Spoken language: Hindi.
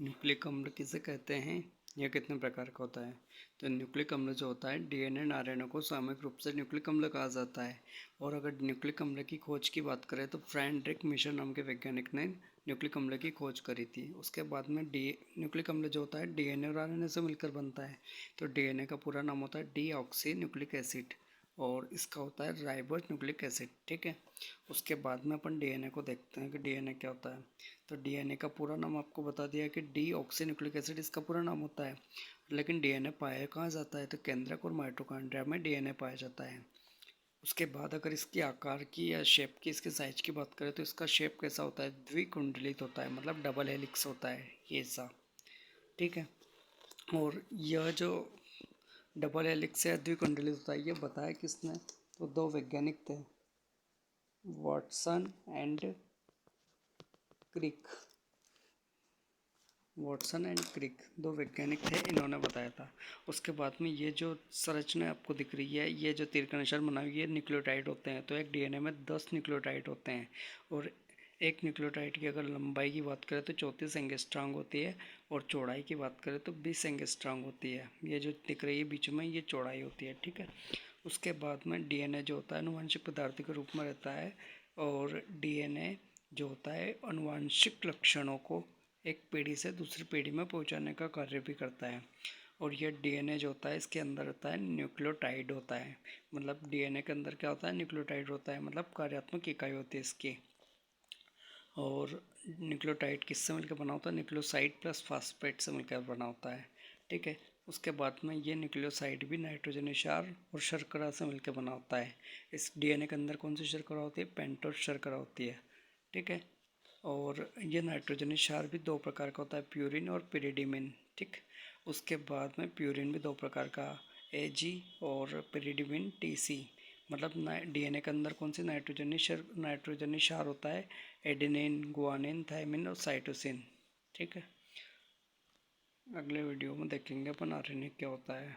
न्यूक्लिक अम्ल किसे कहते हैं? यह कितने प्रकार का होता है? तो न्यूक्लिक अम्ल जो होता है डीएनए और आरएनए को सामूहिक रूप से न्यूक्लिक अम्ल कहा जाता है। और अगर न्यूक्लिक अम्ल की खोज की बात करें तो फ्रेडरिक मिशर नाम के वैज्ञानिक ने न्यूक्लिक अम्ल की खोज करी थी। उसके बाद में न्यूक्लिक अम्ल जो होता है डीएनए और आरएनए से मिलकर बनता है। तो डीएनए का पूरा नाम होता है डीऑक्सी न्यूक्लिक एसिड और इसका होता है राइबोस न्यूक्लिक एसिड। ठीक है, उसके बाद में अपन डीएनए को देखते हैं कि डीएनए क्या होता है। तो डीएनए का पूरा नाम आपको बता दिया कि डीऑक्सी न्यूक्लिक एसिड इसका पूरा नाम होता है। लेकिन डीएनए पाया कहाँ जाता है? तो केंद्रक और माइटोकॉन्ड्रिया में डीएनए पाया जाता है। उसके बाद अगर इसकी आकार की या शेप की, इसके साइज की बात करें तो इसका शेप कैसा होता है? द्विकुंडलित होता है, मतलब डबल हेलिक्स होता है ये सा। ठीक है, और यह जो डबल हेलिक्स या द्विकुंडलित होता है ये बताया किसने? तो दो वैज्ञानिक थे, Watson and Crick. Watson and Crick दो वैज्ञानिक थे, इन्होंने बताया था। उसके बाद में ये जो संरचना आपको दिख रही है, ये जो तीर का निशान बना हुआ है, ये न्यूक्लियोटाइड होते हैं। तो एक डीएनए में 10 न्यूक्लियोटाइड होते हैं और एक न्यूक्लियोटाइड की अगर लंबाई की बात करें तो 34 एंगस्ट्रॉम होती है और चौड़ाई की बात करें तो 20 एंगस्ट्रॉम होती है। ये जो दिख रही है बीच में, ये चौड़ाई होती है। ठीक है, उसके बाद में डीएनए जो होता है आनुवंशिक पदार्थ के रूप में रहता है और डीएनए जो होता है आनुवंशिक लक्षणों को एक पीढ़ी से दूसरी पीढ़ी में पहुंचाने का कार्य भी करता है। और यह डीएनए जो होता है इसके अंदर होता है न्यूक्लियोटाइड होता है। मतलब डीएनए के अंदर क्या होता है? न्यूक्लियोटाइड होता है, मतलब कार्यात्मक इकाई होती है इसकी। और न्यूक्लियोटाइड किससे मिलकर बना होता है? न्यूक्लियोसाइड प्लस फास्फेट से मिलकर बना होता है। ठीक है, उसके बाद में ये न्यूक्लियोसाइड भी नाइट्रोजन क्षार और शर्करा से मिलकर बना होता है। इस डीएनए के अंदर कौन सी शर्करा होती है? पेंटोस शर्करा होती है। ठीक है, और ये नाइट्रोजन क्षार भी दो प्रकार का होता है, प्यूरिन और पिरिडिमिन। ठीक, उसके बाद में प्यूरिन भी दो प्रकार का, एजी और पिरिडिमिन टीसी। मतलब डीएनए के अंदर कौन सी नाइट्रोजन क्षार होता है? एडेनिन, गुआनिन, थायमिन और साइटोसिन। ठीक है, अगले वीडियो में देखेंगे अपन आरएनए क्या होता है।